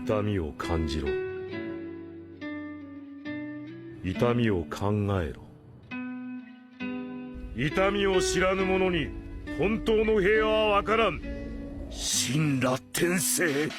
痛みを感じろ。痛みを考えろ。痛みを知らぬ者に本当の平和は分からん。神羅転生。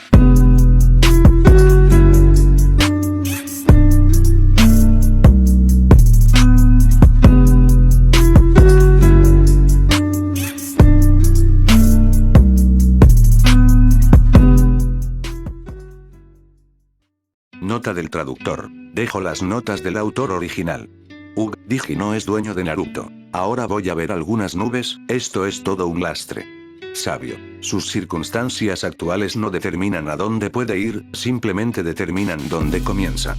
Nota del traductor. Dejo las notas del autor original. Digi no es dueño de Naruto. Ahora voy a ver algunas nubes, esto es todo un lastre. Sabio. Sus circunstancias actuales no determinan a dónde puede ir, simplemente determinan dónde comienza.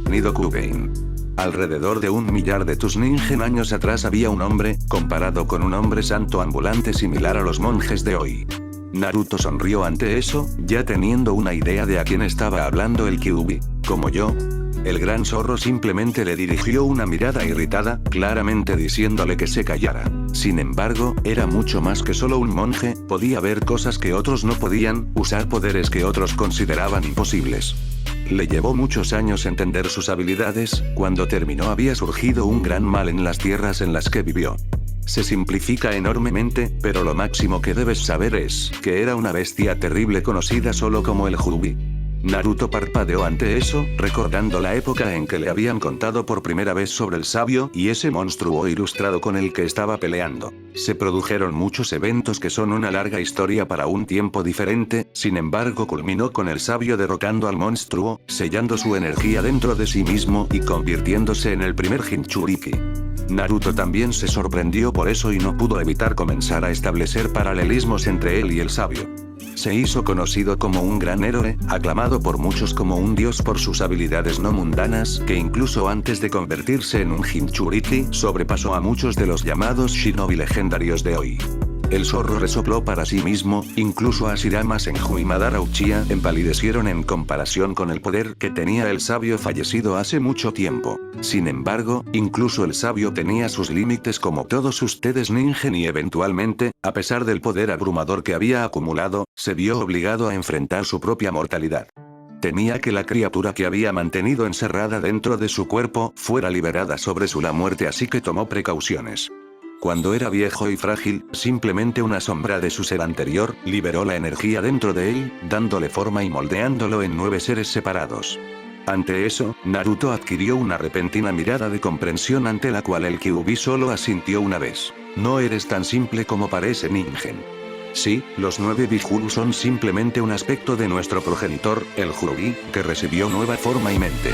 Nidokugein. Alrededor de 1 millar de tus ningen años atrás había un hombre, comparado con un hombre santo ambulante similar a los monjes de hoy. Naruto sonrió ante eso, ya teniendo una idea de a quién estaba hablando el Kyuubi. Como yo. El gran zorro simplemente le dirigió una mirada irritada, claramente diciéndole que se callara. Sin embargo, era mucho más que solo un monje, podía ver cosas que otros no podían, usar poderes que otros consideraban imposibles. Le llevó muchos años entender sus habilidades, cuando terminó había surgido un gran mal en las tierras en las que vivió. Se simplifica enormemente, pero lo máximo que debes saber es que era una bestia terrible conocida solo como el Kyuubi. Naruto parpadeó ante eso, recordando la época en que le habían contado por primera vez sobre el sabio y ese monstruo ilustrado con el que estaba peleando. Se produjeron muchos eventos que son una larga historia para un tiempo diferente, sin embargo culminó con el sabio derrotando al monstruo, sellando su energía dentro de sí mismo y convirtiéndose en el primer Jinchuriki. Naruto también se sorprendió por eso y no pudo evitar comenzar a establecer paralelismos entre él y el sabio. Se hizo conocido como un gran héroe, aclamado por muchos como un dios por sus habilidades no mundanas, que incluso antes de convertirse en un Jinchuriki, sobrepasó a muchos de los llamados shinobi legendarios de hoy. El zorro resopló para sí mismo, incluso Hashirama Senju y Madara Uchiha empalidecieron en comparación con el poder que tenía el sabio fallecido hace mucho tiempo. Sin embargo, incluso el sabio tenía sus límites como todos ustedes ningen y eventualmente, a pesar del poder abrumador que había acumulado, se vio obligado a enfrentar su propia mortalidad. Temía que la criatura que había mantenido encerrada dentro de su cuerpo fuera liberada sobre la muerte, así que tomó precauciones. Cuando era viejo y frágil, simplemente una sombra de su ser anterior, liberó la energía dentro de él, dándole forma y moldeándolo en 9 seres separados. Ante eso, Naruto adquirió una repentina mirada de comprensión ante la cual el Kyuubi solo asintió una vez. No eres tan simple como parece, ningen. Sí, los 9 Bihulu son simplemente un aspecto de nuestro progenitor, el Kyuubi, que recibió nueva forma y mente.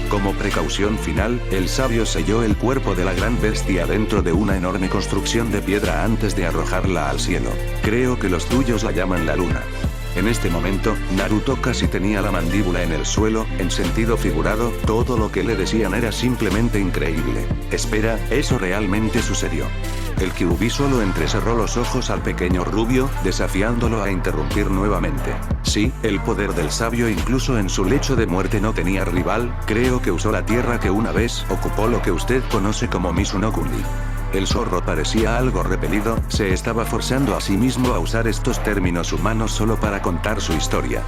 Como precaución final, el sabio selló el cuerpo de la gran bestia dentro de una enorme construcción de piedra antes de arrojarla al cielo. Creo que los tuyos la llaman la luna. En este momento, Naruto casi tenía la mandíbula en el suelo, en sentido figurado, todo lo que le decían era simplemente increíble. Espera, ¿eso realmente sucedió? El Kyuubi solo entrecerró los ojos al pequeño rubio, desafiándolo a interrumpir nuevamente. Sí, el poder del sabio incluso en su lecho de muerte no tenía rival, creo que usó la tierra que una vez ocupó lo que usted conoce como Mizunokuni. El zorro parecía algo repelido, se estaba forzando a sí mismo a usar estos términos humanos solo para contar su historia.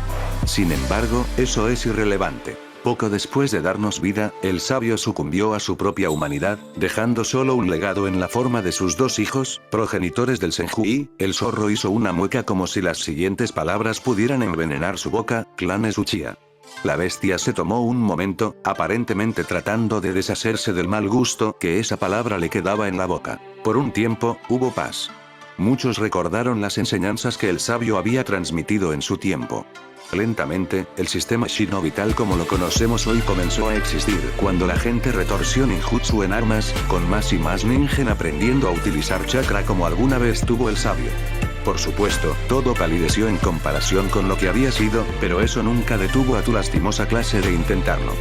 Sin embargo, eso es irrelevante. Poco después de darnos vida, el sabio sucumbió a su propia humanidad, dejando solo un legado en la forma de sus 2 hijos, progenitores del Senju, y el zorro hizo una mueca como si las siguientes palabras pudieran envenenar su boca: clanes Uchiha. La bestia se tomó un momento, aparentemente tratando de deshacerse del mal gusto que esa palabra le quedaba en la boca. Por un tiempo, hubo paz. Muchos recordaron las enseñanzas que el sabio había transmitido en su tiempo. Lentamente, el sistema shinobi tal como lo conocemos hoy comenzó a existir cuando la gente retorció ninjutsu en armas, con más y más ningen aprendiendo a utilizar chakra como alguna vez tuvo el sabio. Por supuesto, todo palideció en comparación con lo que había sido, pero eso nunca detuvo a tu lastimosa clase de intentarlo.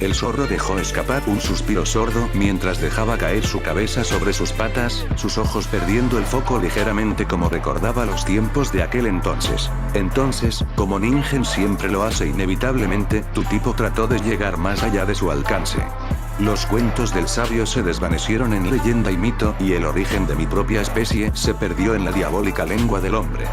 El zorro dejó escapar un suspiro sordo mientras dejaba caer su cabeza sobre sus patas, sus ojos perdiendo el foco ligeramente como recordaba los tiempos de aquel entonces. Entonces, como ningen siempre lo hace inevitablemente, tu tipo trató de llegar más allá de su alcance. Los cuentos del sabio se desvanecieron en leyenda y mito, y el origen de mi propia especie se perdió en la diabólica lengua del hombre.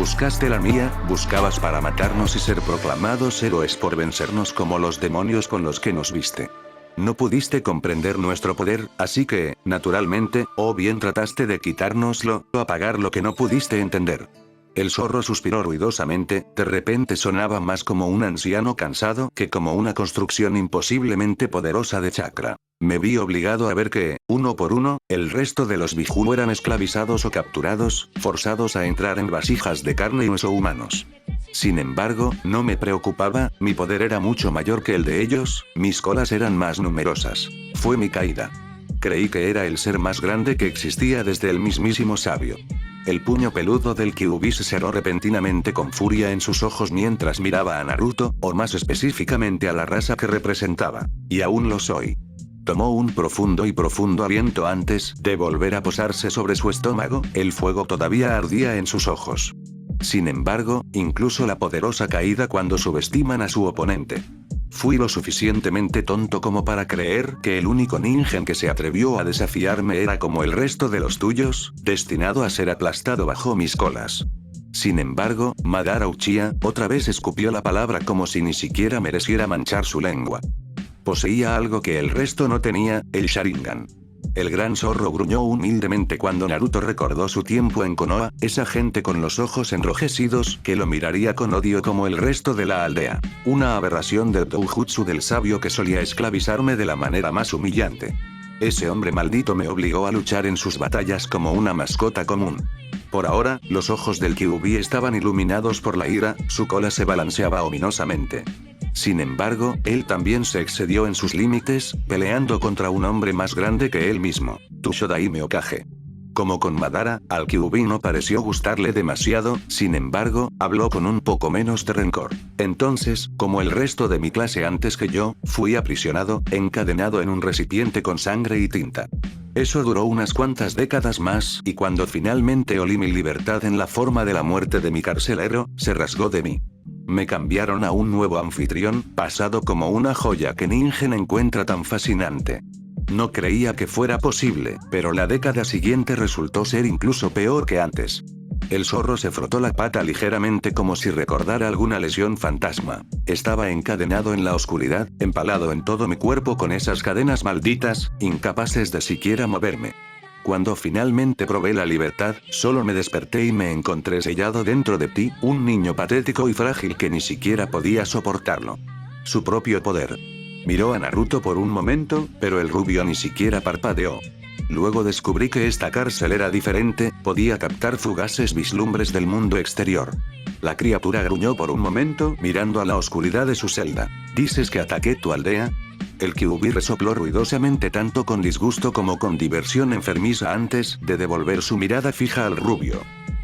Buscaste la mía, buscabas para matarnos y ser proclamados héroes por vencernos como los demonios con los que nos viste. No pudiste comprender nuestro poder, así que, naturalmente, o bien trataste de quitárnoslo, o apagar lo que no pudiste entender. El zorro suspiró ruidosamente, de repente sonaba más como un anciano cansado que como una construcción imposiblemente poderosa de chakra. Me vi obligado a ver que, uno por uno, el resto de los Biju eran esclavizados o capturados, forzados a entrar en vasijas de carne y hueso humanos. Sin embargo, no me preocupaba, mi poder era mucho mayor que el de ellos, mis colas eran más numerosas. Fue mi caída. Creí que era el ser más grande que existía desde el mismísimo sabio. El puño peludo del Kyuubi se cerró repentinamente con furia en sus ojos mientras miraba a Naruto, o más específicamente a la raza que representaba. Y aún lo soy. Tomó un profundo aliento antes de volver a posarse sobre su estómago, el fuego todavía ardía en sus ojos. Sin embargo, incluso la poderosa caída cuando subestiman a su oponente. Fui lo suficientemente tonto como para creer que el único ninja que se atrevió a desafiarme era como el resto de los tuyos, destinado a ser aplastado bajo mis colas. Sin embargo, Madara Uchiha, otra vez escupió la palabra como si ni siquiera mereciera manchar su lengua. Poseía algo que el resto no tenía, el Sharingan. El gran zorro gruñó humildemente cuando Naruto recordó su tiempo en Konoha, esa gente con los ojos enrojecidos que lo miraría con odio como el resto de la aldea. Una aberración del doujutsu del sabio que solía esclavizarme de la manera más humillante. Ese hombre maldito me obligó a luchar en sus batallas como una mascota común. Por ahora, los ojos del Kyuubi estaban iluminados por la ira, su cola se balanceaba ominosamente. Sin embargo, él también se excedió en sus límites, peleando contra un hombre más grande que él mismo, Tushodaime Okage. Como con Madara, al Kyuubi no pareció gustarle demasiado, sin embargo, habló con un poco menos de rencor. Entonces, como el resto de mi clase antes que yo, fui aprisionado, encadenado en un recipiente con sangre y tinta. Eso duró unas cuantas décadas más, y cuando finalmente olí mi libertad en la forma de la muerte de mi carcelero, se rasgó de mí. Me cambiaron a un nuevo anfitrión, pasado como una joya que Ningen encuentra tan fascinante. No creía que fuera posible, pero la década siguiente resultó ser incluso peor que antes. El zorro se frotó la pata ligeramente como si recordara alguna lesión fantasma. Estaba encadenado en la oscuridad, empalado en todo mi cuerpo con esas cadenas malditas, incapaces de siquiera moverme. Cuando finalmente probé la libertad, solo me desperté y me encontré sellado dentro de ti, un niño patético y frágil que ni siquiera podía soportarlo. Su propio poder. Miró a Naruto por un momento, pero el rubio ni siquiera parpadeó. Luego descubrí que esta cárcel era diferente, podía captar fugaces vislumbres del mundo exterior. La criatura gruñó por un momento, mirando a la oscuridad de su celda. ¿Dices que ataqué tu aldea? El Kyuubi resopló ruidosamente tanto con disgusto como con diversión enfermiza antes de devolver su mirada fija al rubio.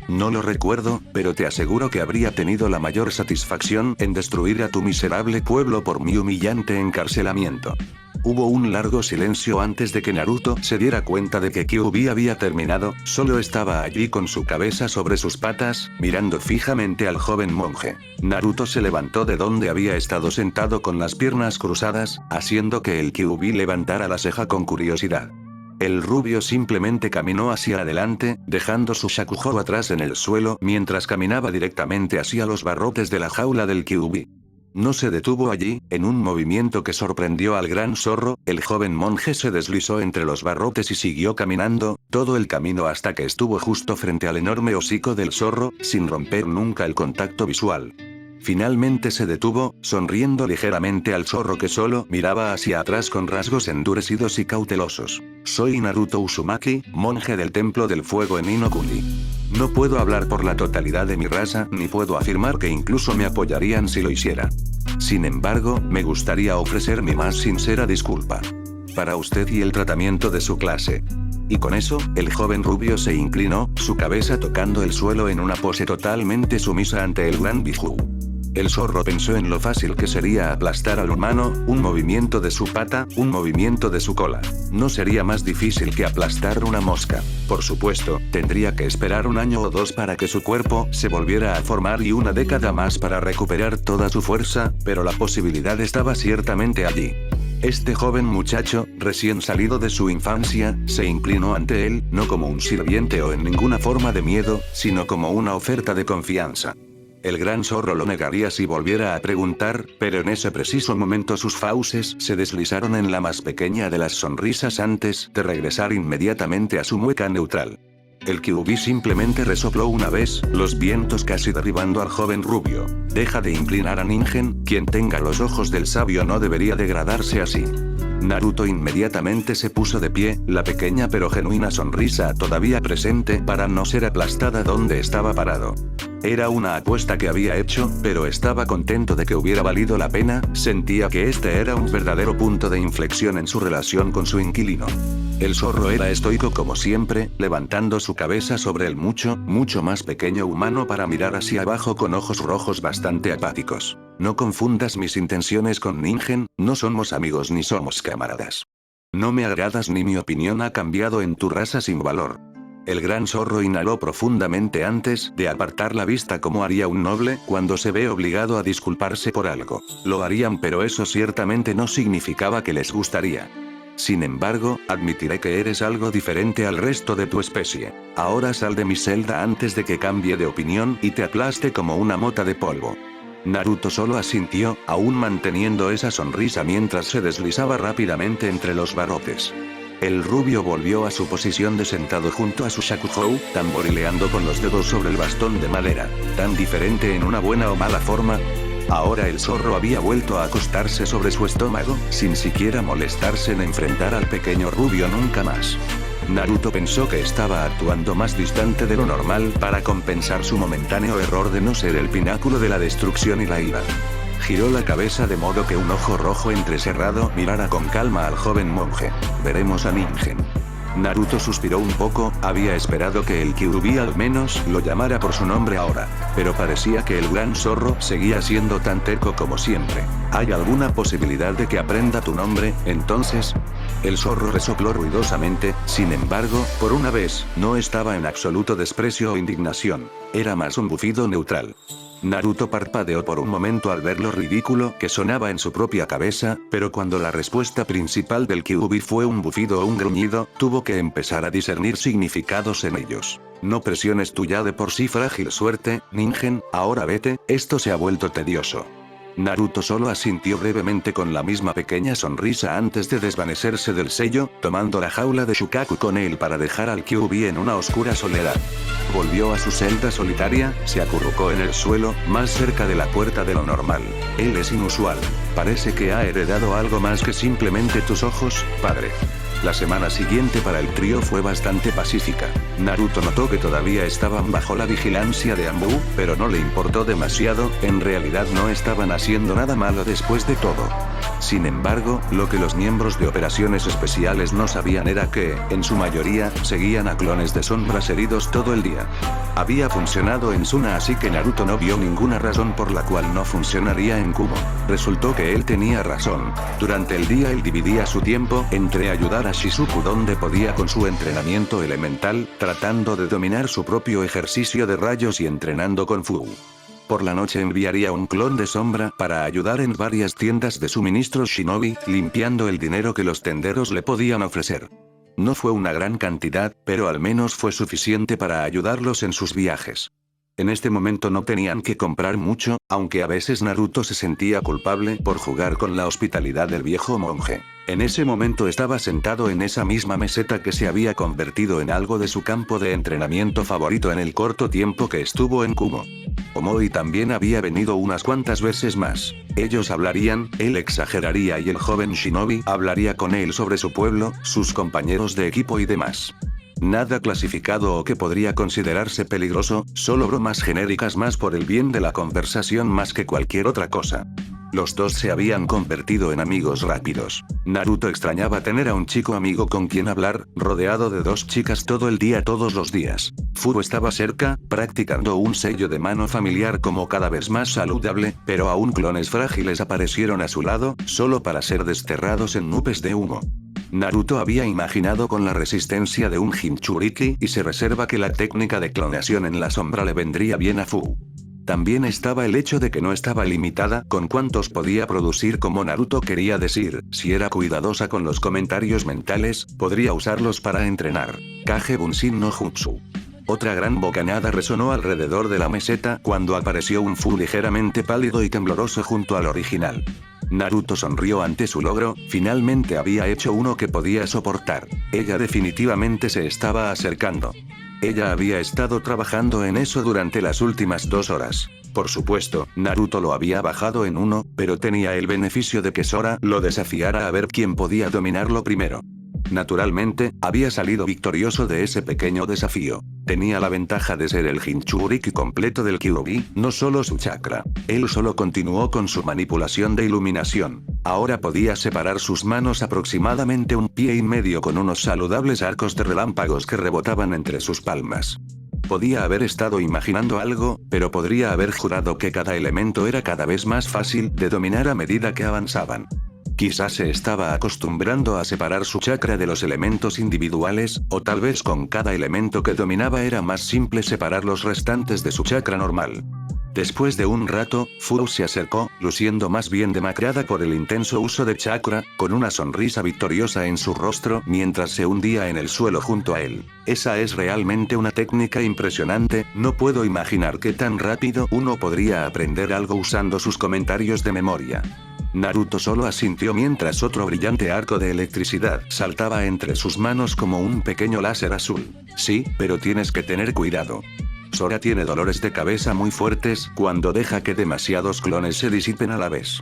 No lo recuerdo, pero te aseguro que habría tenido la mayor satisfacción en destruir a tu miserable pueblo por mi humillante encarcelamiento. Hubo un largo silencio antes de que Naruto se diera cuenta de que Kyuubi había terminado, solo estaba allí con su cabeza sobre sus patas, mirando fijamente al joven monje. Naruto se levantó de donde había estado sentado con las piernas cruzadas, haciendo que el Kyuubi levantara la ceja con curiosidad. El rubio simplemente caminó hacia adelante, dejando su shakujo atrás en el suelo mientras caminaba directamente hacia los barrotes de la jaula del Kyuubi. No se detuvo allí, en un movimiento que sorprendió al gran zorro, el joven monje se deslizó entre los barrotes y siguió caminando, todo el camino hasta que estuvo justo frente al enorme hocico del zorro, sin romper nunca el contacto visual. Finalmente se detuvo, sonriendo ligeramente al zorro que solo miraba hacia atrás con rasgos endurecidos y cautelosos. Soy Naruto Uzumaki, monje del Templo del Fuego en Inokuni. No puedo hablar por la totalidad de mi raza, ni puedo afirmar que incluso me apoyarían si lo hiciera. Sin embargo, me gustaría ofrecer mi más sincera disculpa. Para usted y el tratamiento de su clase. Y con eso, el joven rubio se inclinó, su cabeza tocando el suelo en una pose totalmente sumisa ante el gran Biju. El zorro pensó en lo fácil que sería aplastar al humano, un movimiento de su pata, un movimiento de su cola. No sería más difícil que aplastar una mosca. Por supuesto, tendría que esperar un año o dos para que su cuerpo se volviera a formar y una década más para recuperar toda su fuerza, pero la posibilidad estaba ciertamente allí. Este joven muchacho, recién salido de su infancia, se inclinó ante él, no como un sirviente o en ninguna forma de miedo, sino como una oferta de confianza. El gran zorro lo negaría si volviera a preguntar, pero en ese preciso momento sus fauces se deslizaron en la más pequeña de las sonrisas antes de regresar inmediatamente a su mueca neutral. El QB simplemente resopló una vez, los vientos casi derribando al joven rubio. Deja de inclinar a Ningen, quien tenga los ojos del sabio no debería degradarse así. Naruto inmediatamente se puso de pie, la pequeña pero genuina sonrisa todavía presente para no ser aplastada donde estaba parado. Era una apuesta que había hecho, pero estaba contento de que hubiera valido la pena, sentía que este era un verdadero punto de inflexión en su relación con su inquilino. El zorro era estoico como siempre, levantando su cabeza sobre el mucho más pequeño humano para mirar hacia abajo con ojos rojos bastante apáticos. No confundas mis intenciones con Ningen, no somos amigos ni somos camaradas. No me agradas ni mi opinión ha cambiado en tu raza sin valor. El gran zorro inhaló profundamente antes de apartar la vista como haría un noble cuando se ve obligado a disculparse por algo. Lo harían, pero eso ciertamente no significaba que les gustaría. Sin embargo, admitiré que eres algo diferente al resto de tu especie. Ahora sal de mi celda antes de que cambie de opinión y te aplaste como una mota de polvo. Naruto solo asintió, aún manteniendo esa sonrisa mientras se deslizaba rápidamente entre los barrotes. El rubio volvió a su posición de sentado junto a su Shakugou, tamborileando con los dedos sobre el bastón de madera. Tan diferente en una buena o mala forma. Ahora el zorro había vuelto a acostarse sobre su estómago, sin siquiera molestarse en enfrentar al pequeño rubio nunca más. Naruto pensó que estaba actuando más distante de lo normal para compensar su momentáneo error de no ser el pináculo de la destrucción y la ira. Giró la cabeza de modo que un ojo rojo entrecerrado mirara con calma al joven monje. Veremos a Ningen. Naruto suspiró un poco, había esperado que el Kyuubi al menos lo llamara por su nombre ahora, pero parecía que el gran zorro seguía siendo tan terco como siempre. ¿Hay alguna posibilidad de que aprenda tu nombre, entonces? El zorro resopló ruidosamente, sin embargo, por una vez, no estaba en absoluto desprecio o indignación, era más un bufido neutral. Naruto parpadeó por un momento al ver lo ridículo que sonaba en su propia cabeza, pero cuando la respuesta principal del Kyuubi fue un bufido o un gruñido, tuvo que empezar a discernir significados en ellos. No presiones tu ya de por sí frágil suerte, Ningen, ahora vete, esto se ha vuelto tedioso. Naruto solo asintió brevemente con la misma pequeña sonrisa antes de desvanecerse del sello, tomando la jaula de Shukaku con él para dejar al Kyuubi en una oscura soledad. Volvió a su celda solitaria, se acurrucó en el suelo, más cerca de la puerta de lo normal. Él es inusual. Parece que ha heredado algo más que simplemente tus ojos, padre. La semana siguiente para el trío fue bastante pacífica. Naruto notó que todavía estaban bajo la vigilancia de Anbu, pero no le importó demasiado, en realidad no estaban haciendo nada malo después de todo. Sin embargo, lo que los miembros de operaciones especiales no sabían era que, en su mayoría, seguían a clones de sombras heridos todo el día. Había funcionado en Suna, así que Naruto no vio ninguna razón por la cual no funcionaría en Kumo. Resultó que él tenía razón. Durante el día él dividía su tiempo entre ayudar a Shizuku donde podía con su entrenamiento elemental, tratando de dominar su propio ejercicio de rayos y entrenando Kung Fu. Por la noche enviaría un clon de sombra para ayudar en varias tiendas de suministros shinobi, limpiando el dinero que los tenderos le podían ofrecer. No fue una gran cantidad, pero al menos fue suficiente para ayudarlos en sus viajes. En este momento no tenían que comprar mucho, aunque a veces Naruto se sentía culpable por jugar con la hospitalidad del viejo monje. En ese momento estaba sentado en esa misma meseta que se había convertido en algo de su campo de entrenamiento favorito en el corto tiempo que estuvo en Kumo. Omoi también había venido unas cuantas veces más. Ellos hablarían, él exageraría y el joven shinobi hablaría con él sobre su pueblo, sus compañeros de equipo y demás. Nada clasificado o que podría considerarse peligroso, solo bromas genéricas más por el bien de la conversación más que cualquier otra cosa. Los dos se habían convertido en amigos rápidos. Naruto extrañaba tener a un chico amigo con quien hablar, rodeado de dos chicas todo el día todos los días. Furo estaba cerca, practicando un sello de mano familiar como cada vez más saludable, pero aún clones frágiles aparecieron a su lado, solo para ser desterrados en nubes de humo. Naruto había imaginado con la resistencia de un Jinchuriki y se reserva que la técnica de clonación en la sombra le vendría bien a Fu. También estaba el hecho de que no estaba limitada con cuántos podía producir como Naruto quería decir, si era cuidadosa con los comentarios mentales, podría usarlos para entrenar. Kage Bunshin no Jutsu. Otra gran bocanada resonó alrededor de la meseta cuando apareció un Fu ligeramente pálido y tembloroso junto al original. Naruto sonrió ante su logro, finalmente había hecho uno que podía soportar. Ella definitivamente se estaba acercando. Ella había estado trabajando en eso durante las últimas 2 horas. Por supuesto, Naruto lo había bajado en 1, pero tenía el beneficio de que Sora lo desafiara a ver quién podía dominarlo primero. Naturalmente, había salido victorioso de ese pequeño desafío. Tenía la ventaja de ser el Jinchuriki completo del Kyuubi, no solo su chakra. Él solo continuó con su manipulación de iluminación. Ahora podía separar sus manos aproximadamente 1,5 pies con unos saludables arcos de relámpagos que rebotaban entre sus palmas. Podía haber estado imaginando algo, pero podría haber jurado que cada elemento era cada vez más fácil de dominar a medida que avanzaban. Quizás se estaba acostumbrando a separar su chakra de los elementos individuales, o tal vez con cada elemento que dominaba era más simple separar los restantes de su chakra normal. Después de un rato, Fu se acercó, luciendo más bien demacrada por el intenso uso de chakra, con una sonrisa victoriosa en su rostro mientras se hundía en el suelo junto a él. Esa es realmente una técnica impresionante, no puedo imaginar qué tan rápido uno podría aprender algo usando sus comentarios de memoria. Naruto solo asintió mientras otro brillante arco de electricidad saltaba entre sus manos como un pequeño láser azul. Sí, pero tienes que tener cuidado. Sora tiene dolores de cabeza muy fuertes cuando deja que demasiados clones se disipen a la vez.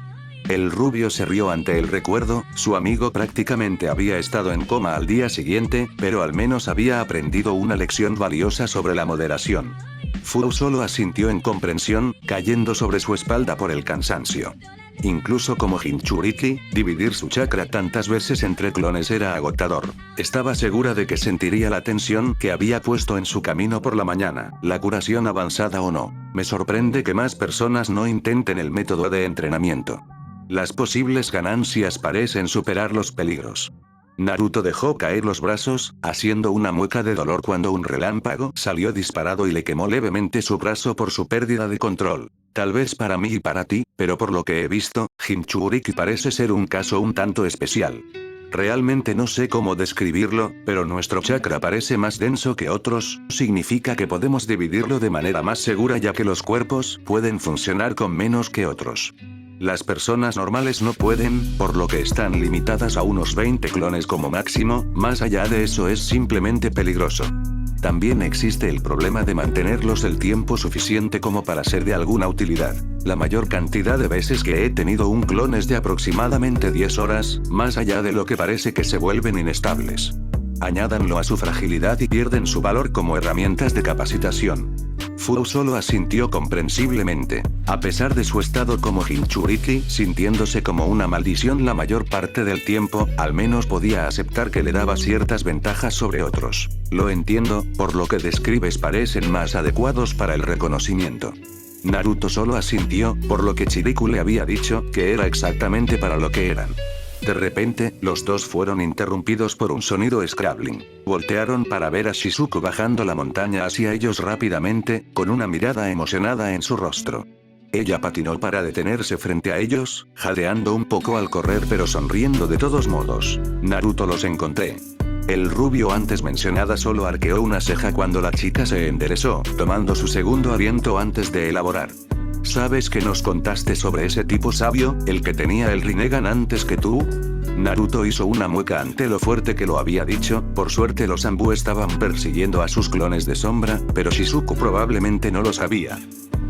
El rubio se rió ante el recuerdo, su amigo prácticamente había estado en coma al día siguiente, pero al menos había aprendido una lección valiosa sobre la moderación. Fu solo asintió en comprensión, cayendo sobre su espalda por el cansancio. Incluso como Jinchuriki, dividir su chakra tantas veces entre clones era agotador. Estaba segura de que sentiría la tensión que había puesto en su camino por la mañana, la curación avanzada o no. Me sorprende que más personas no intenten el método de entrenamiento. Las posibles ganancias parecen superar los peligros. Naruto dejó caer los brazos, haciendo una mueca de dolor cuando un relámpago salió disparado y le quemó levemente su brazo por su pérdida de control. Tal vez para mí y para ti, pero por lo que he visto, Jinchuriki parece ser un caso un tanto especial. Realmente no sé cómo describirlo, pero nuestro chakra parece más denso que otros, significa que podemos dividirlo de manera más segura ya que los cuerpos pueden funcionar con menos que otros. Las personas normales no pueden, por lo que están limitadas a unos 20 clones como máximo, más allá de eso es simplemente peligroso. También existe el problema de mantenerlos el tiempo suficiente como para ser de alguna utilidad. La mayor cantidad de veces que he tenido un clon es de aproximadamente 10 horas, más allá de lo que parece que se vuelven inestables. Añádanlo a su fragilidad y pierden su valor como herramientas de capacitación. Fu solo asintió comprensiblemente. A pesar de su estado como Jinchuriki, sintiéndose como una maldición la mayor parte del tiempo, al menos podía aceptar que le daba ciertas ventajas sobre otros. Lo entiendo, por lo que describes parecen más adecuados para el reconocimiento. Naruto solo asintió, por lo que Chiriku le había dicho que era exactamente para lo que eran. De repente, los dos fueron interrumpidos por un sonido scrabbling. Voltearon para ver a Shizuku bajando la montaña hacia ellos rápidamente, con una mirada emocionada en su rostro. Ella patinó para detenerse frente a ellos, jadeando un poco al correr pero sonriendo de todos modos. Naruto los encontré. El rubio antes mencionada solo arqueó una ceja cuando la chica se enderezó, tomando su segundo aliento antes de elaborar. ¿Sabes que nos contaste sobre ese tipo sabio, el que tenía el Rinnegan antes que tú? Naruto hizo una mueca ante lo fuerte que lo había dicho, por suerte los Anbu estaban persiguiendo a sus clones de sombra, pero Shizuku probablemente no lo sabía.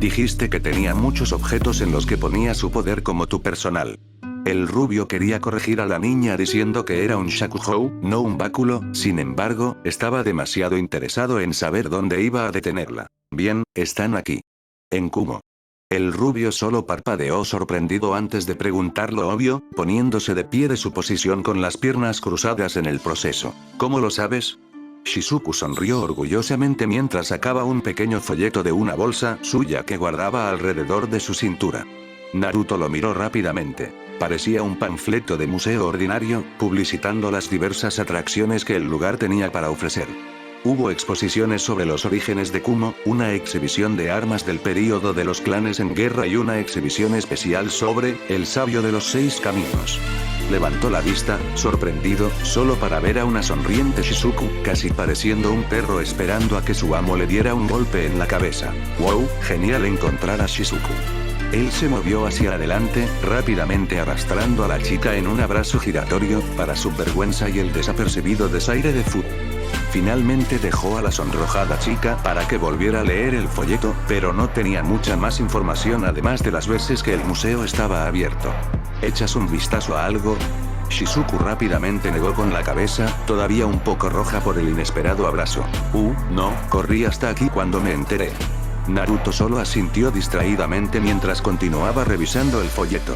Dijiste que tenía muchos objetos en los que ponía su poder como tu personal. El rubio quería corregir a la niña diciendo que era un Shakuhou, no un báculo, sin embargo, estaba demasiado interesado en saber dónde iba a detenerla. Bien, están aquí. En Kumo. El rubio solo parpadeó sorprendido antes de preguntar lo obvio, poniéndose de pie de su posición con las piernas cruzadas en el proceso. ¿Cómo lo sabes? Shizuku sonrió orgullosamente mientras sacaba un pequeño folleto de una bolsa suya que guardaba alrededor de su cintura. Naruto lo miró rápidamente. Parecía un panfleto de museo ordinario, publicitando las diversas atracciones que el lugar tenía para ofrecer. Hubo exposiciones sobre los orígenes de Kumo, una exhibición de armas del período de los clanes en guerra y una exhibición especial sobre el sabio de los 6 caminos. Levantó la vista, sorprendido, solo para ver a una sonriente Shizuku, casi pareciendo un perro esperando a que su amo le diera un golpe en la cabeza. ¡Wow! Genial encontrar a Shizuku. Él se movió hacia adelante, rápidamente arrastrando a la chica en un abrazo giratorio, para su vergüenza y el desapercibido desaire de Fu. Finalmente dejó a la sonrojada chica para que volviera a leer el folleto, pero no tenía mucha más información además de las veces que el museo estaba abierto. ¿Echas un vistazo a algo? Shizuku rápidamente negó con la cabeza, todavía un poco roja por el inesperado abrazo. No, corrí hasta aquí cuando me enteré. Naruto solo asintió distraídamente mientras continuaba revisando el folleto.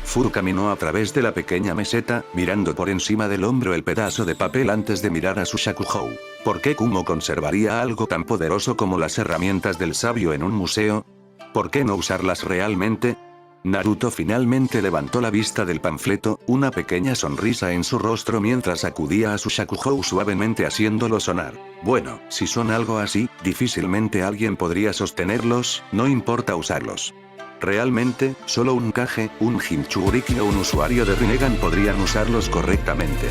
Furu caminó a través de la pequeña meseta, mirando por encima del hombro el pedazo de papel antes de mirar a su Shakuhou. ¿Por qué Kumo conservaría algo tan poderoso como las herramientas del sabio en un museo? ¿Por qué no usarlas realmente? Naruto finalmente levantó la vista del panfleto, una pequeña sonrisa en su rostro mientras sacudía a su Shakuhou suavemente haciéndolo sonar. Bueno, si son algo así, difícilmente alguien podría sostenerlos, no importa usarlos. Realmente, solo un Kage, un Jinchuriki o un usuario de Rinnegan podrían usarlos correctamente.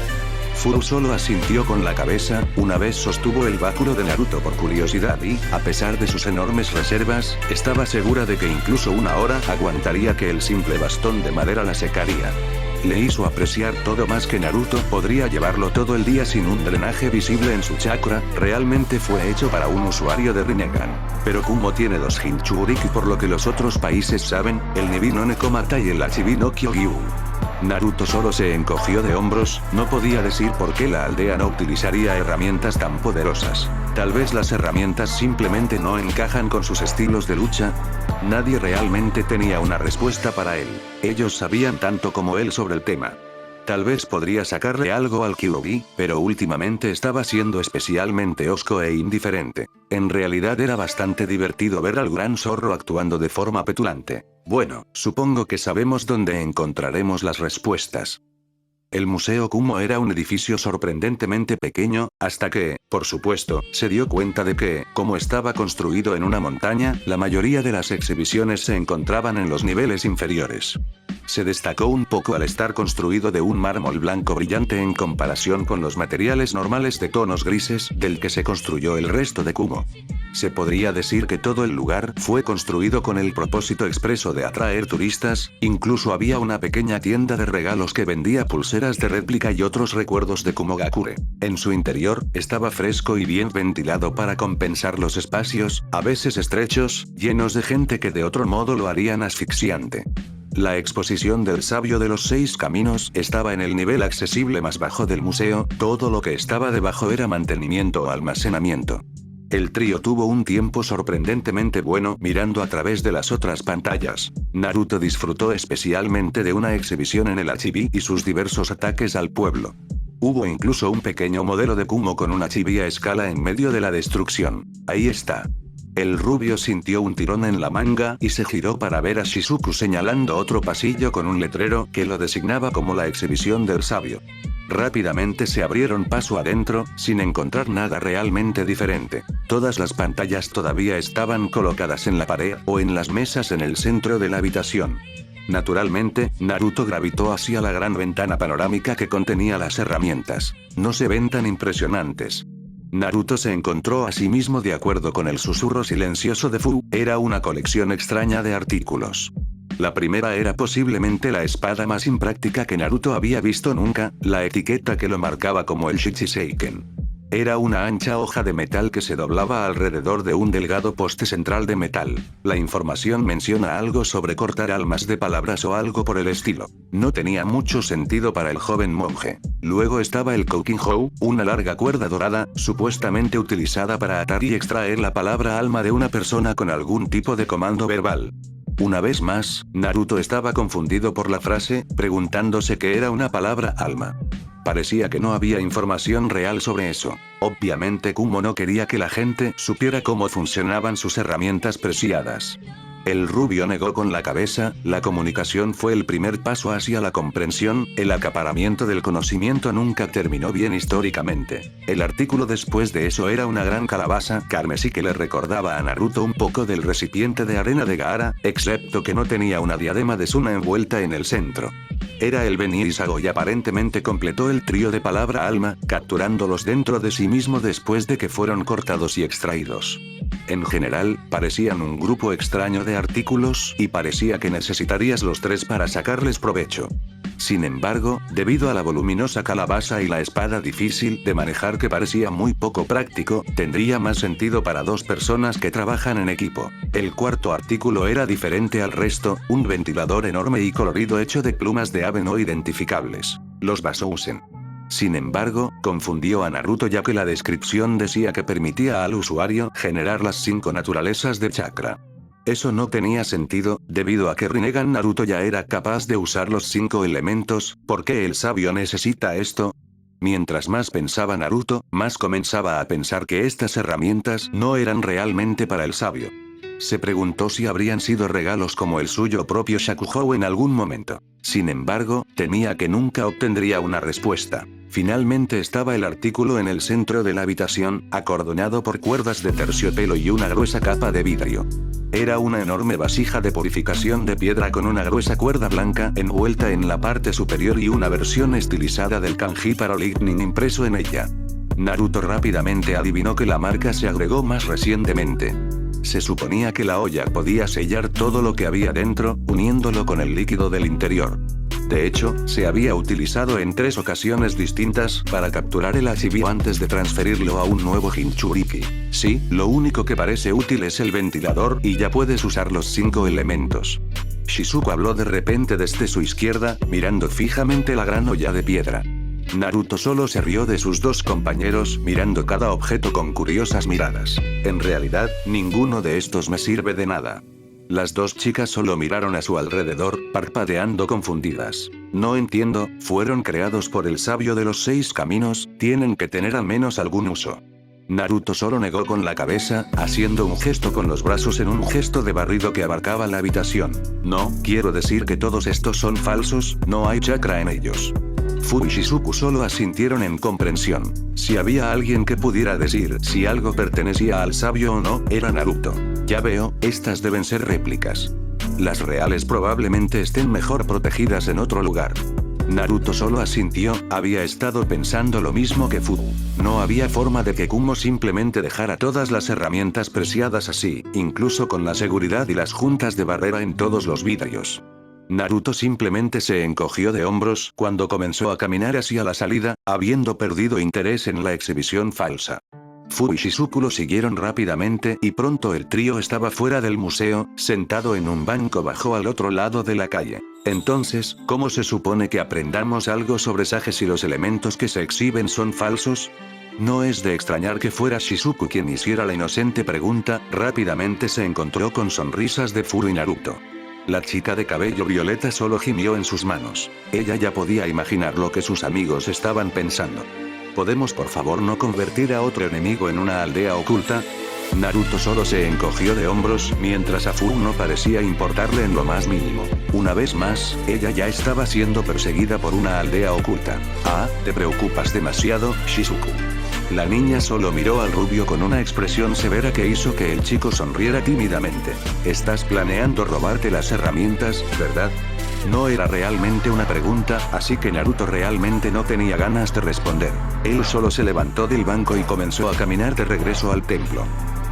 Furu solo asintió con la cabeza, una vez sostuvo el báculo de Naruto por curiosidad y, a pesar de sus enormes reservas, estaba segura de que incluso una hora aguantaría que el simple bastón de madera la secaría. Le hizo apreciar todo más que Naruto podría llevarlo todo el día sin un drenaje visible en su chakra, realmente fue hecho para un usuario de Rinnegan. Pero Kumo tiene 2 Jinchuriki por lo que los otros países saben, el Nibi no Nekomata y el Achibi no Kyogyu. Naruto solo se encogió de hombros, no podía decir por qué la aldea no utilizaría herramientas tan poderosas. Tal vez las herramientas simplemente no encajan con sus estilos de lucha. Nadie realmente tenía una respuesta para él. Ellos sabían tanto como él sobre el tema. Tal vez podría sacarle algo al Kyuubi, pero últimamente estaba siendo especialmente hosco e indiferente. En realidad era bastante divertido ver al gran zorro actuando de forma petulante. Bueno, supongo que sabemos dónde encontraremos las respuestas. El Museo Kumo era un edificio sorprendentemente pequeño, hasta que, por supuesto, se dio cuenta de que, como estaba construido en una montaña, la mayoría de las exhibiciones se encontraban en los niveles inferiores. Se destacó un poco al estar construido de un mármol blanco brillante en comparación con los materiales normales de tonos grises del que se construyó el resto de Kumo. Se podría decir que todo el lugar fue construido con el propósito expreso de atraer turistas, incluso había una pequeña tienda de regalos que vendía pulseras de réplica y otros recuerdos de Kumogakure. En su interior, estaba fresco y bien ventilado para compensar los espacios, a veces estrechos, llenos de gente que de otro modo lo harían asfixiante. La exposición del sabio de los 6 caminos estaba en el nivel accesible más bajo del museo, todo lo que estaba debajo era mantenimiento o almacenamiento. El trío tuvo un tiempo sorprendentemente bueno mirando a través de las otras pantallas. Naruto disfrutó especialmente de una exhibición en el Achibi y sus diversos ataques al pueblo. Hubo incluso un pequeño modelo de Kumo con una chibi a escala en medio de la destrucción. Ahí está. El rubio sintió un tirón en la manga y se giró para ver a Shizuku señalando otro pasillo con un letrero que lo designaba como la exhibición del sabio. Rápidamente se abrieron paso adentro, sin encontrar nada realmente diferente. Todas las pantallas todavía estaban colocadas en la pared o en las mesas en el centro de la habitación. Naturalmente, Naruto gravitó hacia la gran ventana panorámica que contenía las herramientas. No se ven tan impresionantes. Naruto se encontró a sí mismo de acuerdo con el susurro silencioso de Fu, era una colección extraña de artículos. La primera era posiblemente la espada más impráctica que Naruto había visto nunca, la etiqueta que lo marcaba como el Shichiseiken. Era una ancha hoja de metal que se doblaba alrededor de un delgado poste central de metal. La información menciona algo sobre cortar almas de palabras o algo por el estilo. No tenía mucho sentido para el joven monje. Luego estaba el Kokinhou, una larga cuerda dorada, supuestamente utilizada para atar y extraer la palabra alma de una persona con algún tipo de comando verbal. Una vez más, Naruto estaba confundido por la frase, preguntándose qué era una palabra alma. Parecía que no había información real sobre eso. Obviamente Kumo no quería que la gente supiera cómo funcionaban sus herramientas preciadas. El rubio negó con la cabeza. La comunicación fue el primer paso hacia la comprensión. El acaparamiento del conocimiento nunca terminó bien históricamente. El artículo después de eso era una gran calabaza carmesí que le recordaba a Naruto un poco del recipiente de arena de Gaara, excepto que no tenía una diadema de Suna envuelta en el centro. Era el Beni Isago y aparentemente completó el trío de palabra alma, capturándolos dentro de sí mismo después de que fueron cortados y extraídos. En general, parecían un grupo extraño de artículos, y parecía que necesitarías los tres para sacarles provecho. Sin embargo, debido a la voluminosa calabaza y la espada difícil de manejar que parecía muy poco práctico, tendría más sentido para dos personas que trabajan en equipo. El cuarto artículo era diferente al resto, un ventilador enorme y colorido hecho de plumas de ave no identificables. Los Basousen. Sin embargo, confundió a Naruto ya que la descripción decía que permitía al usuario generar las 5 naturalezas de chakra. Eso no tenía sentido, debido a que Rinnegan Naruto ya era capaz de usar los 5 elementos. ¿Por qué el sabio necesita esto? Mientras más pensaba Naruto, más comenzaba a pensar que estas herramientas no eran realmente para el sabio. Se preguntó si habrían sido regalos como el suyo propio Shakuhou en algún momento. Sin embargo, temía que nunca obtendría una respuesta. Finalmente estaba el artículo en el centro de la habitación, acordonado por cuerdas de terciopelo y una gruesa capa de vidrio. Era una enorme vasija de purificación de piedra con una gruesa cuerda blanca envuelta en la parte superior y una versión estilizada del kanji para lightning impreso en ella. Naruto rápidamente adivinó que la marca se agregó más recientemente. Se suponía que la olla podía sellar todo lo que había dentro, uniéndolo con el líquido del interior. De hecho, se había utilizado en 3 ocasiones distintas para capturar el Hachibio antes de transferirlo a un nuevo Jinchuriki. Sí, lo único que parece útil es el ventilador y ya puedes usar los 5 elementos. Shizuku habló de repente desde su izquierda, mirando fijamente la gran olla de piedra. Naruto solo se rió de sus dos compañeros, mirando cada objeto con curiosas miradas. En realidad, ninguno de estos me sirve de nada. Las dos chicas solo miraron a su alrededor, parpadeando confundidas. No entiendo, fueron creados por el sabio de los 6 caminos, tienen que tener al menos algún uso. Naruto solo negó con la cabeza, haciendo un gesto con los brazos en un gesto de barrido que abarcaba la habitación. No, quiero decir que todos estos son falsos, no hay chakra en ellos. Fu y Shizuku solo asintieron en comprensión. Si había alguien que pudiera decir si algo pertenecía al sabio o no, era Naruto. Ya veo, estas deben ser réplicas. Las reales probablemente estén mejor protegidas en otro lugar. Naruto solo asintió, había estado pensando lo mismo que Fu. No había forma de que Kumo simplemente dejara todas las herramientas preciadas así, incluso con la seguridad y las juntas de barrera en todos los vidrios. Naruto simplemente se encogió de hombros cuando comenzó a caminar hacia la salida, habiendo perdido interés en la exhibición falsa. Fu y Shizuku lo siguieron rápidamente y pronto el trío estaba fuera del museo, sentado en un banco bajo al otro lado de la calle. Entonces, ¿cómo se supone que aprendamos algo sobre Sage si los elementos que se exhiben son falsos? No es de extrañar que fuera Shizuku quien hiciera la inocente pregunta, rápidamente se encontró con sonrisas de Fu y Naruto. La chica de cabello violeta solo gimió en sus manos. Ella ya podía imaginar lo que sus amigos estaban pensando. ¿Podemos por favor no convertir a otro enemigo en una aldea oculta? Naruto solo se encogió de hombros, mientras a Fu no parecía importarle en lo más mínimo. Una vez más, ella ya estaba siendo perseguida por una aldea oculta. Ah, te preocupas demasiado, Shizuku. La niña solo miró al rubio con una expresión severa que hizo que el chico sonriera tímidamente. Estás planeando robarte las herramientas, ¿verdad? No era realmente una pregunta, así que Naruto realmente no tenía ganas de responder. Él solo se levantó del banco y comenzó a caminar de regreso al templo.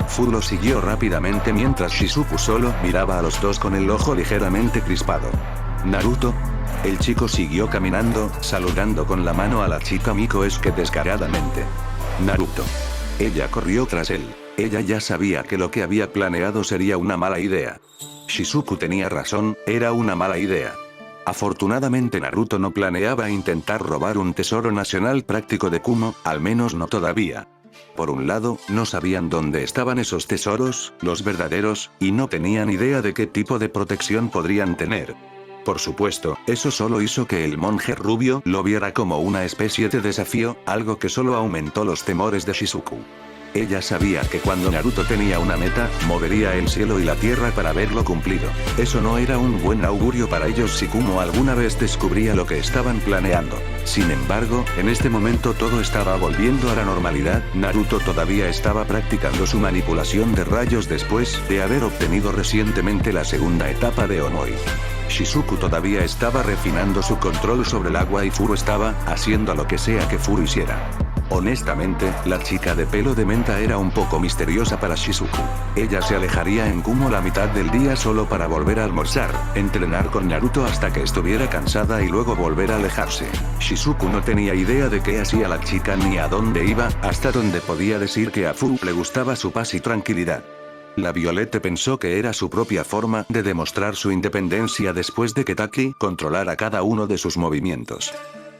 Fu lo siguió rápidamente mientras Shizuku solo miraba a los dos con el ojo ligeramente crispado. Naruto. El chico siguió caminando, saludando con la mano a la chica Miko descaradamente. Naruto. Ella corrió tras él. Ella ya sabía que lo que había planeado sería una mala idea. Shizuku tenía razón, era una mala idea. Afortunadamente Naruto no planeaba intentar robar un tesoro nacional práctico de Kumo, al menos no todavía. Por un lado, no sabían dónde estaban esos tesoros, los verdaderos, y no tenían idea de qué tipo de protección podrían tener. Por supuesto, eso solo hizo que el monje rubio lo viera como una especie de desafío, algo que solo aumentó los temores de Shizuku. Ella sabía que cuando Naruto tenía una meta, movería el cielo y la tierra para verlo cumplido. Eso no era un buen augurio para ellos si Kumo alguna vez descubría lo que estaban planeando. Sin embargo, en este momento todo estaba volviendo a la normalidad. Naruto todavía estaba practicando su manipulación de rayos después de haber obtenido recientemente la segunda etapa de Omoi. Shizuku todavía estaba refinando su control sobre el agua y Furu estaba haciendo lo que sea que Furu hiciera. Honestamente, la chica de pelo de menta era un poco misteriosa para Shizuku. Ella se alejaría en Kumo la mitad del día solo para volver a almorzar, entrenar con Naruto hasta que estuviera cansada y luego volver a alejarse. Shizuku no tenía idea de qué hacía la chica ni a dónde iba, hasta donde podía decir que a Furu le gustaba su paz y tranquilidad. La Violette pensó que era su propia forma de demostrar su independencia después de que Taki controlara cada uno de sus movimientos.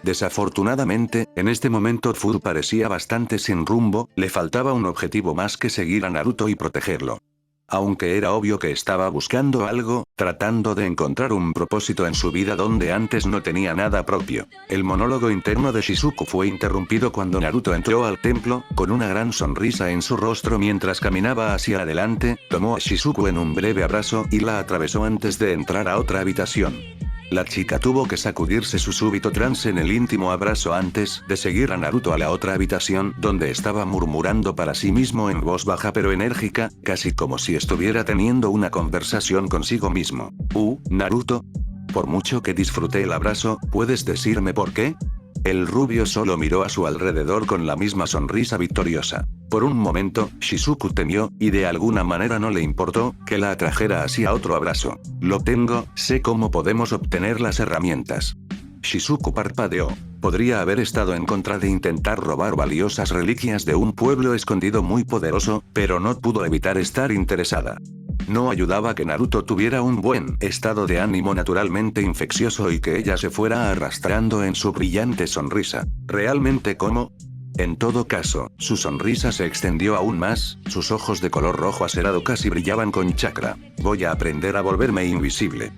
Desafortunadamente, en este momento Furu parecía bastante sin rumbo, le faltaba un objetivo más que seguir a Naruto y protegerlo. Aunque era obvio que estaba buscando algo, tratando de encontrar un propósito en su vida donde antes no tenía nada propio. El monólogo interno de Shizuku fue interrumpido cuando Naruto entró al templo, con una gran sonrisa en su rostro mientras caminaba hacia adelante, tomó a Shizuku en un breve abrazo y la atravesó antes de entrar a otra habitación. La chica tuvo que sacudirse su súbito trance en el íntimo abrazo antes de seguir a Naruto a la otra habitación donde estaba murmurando para sí mismo en voz baja pero enérgica, casi como si estuviera teniendo una conversación consigo mismo. Naruto. Por mucho que disfruté el abrazo, ¿puedes decirme por qué? El rubio solo miró a su alrededor con la misma sonrisa victoriosa. Por un momento, Shizuku temió, y de alguna manera no le importó, que la atrajera hacia otro abrazo. Lo tengo, sé cómo podemos obtener las herramientas. Shizuku parpadeó. Podría haber estado en contra de intentar robar valiosas reliquias de un pueblo escondido muy poderoso, pero no pudo evitar estar interesada. No ayudaba que Naruto tuviera un buen estado de ánimo naturalmente infeccioso y que ella se fuera arrastrando en su brillante sonrisa. ¿Realmente cómo? En todo caso, su sonrisa se extendió aún más, sus ojos de color rojo acerado casi brillaban con chakra. Voy a aprender a volverme invisible.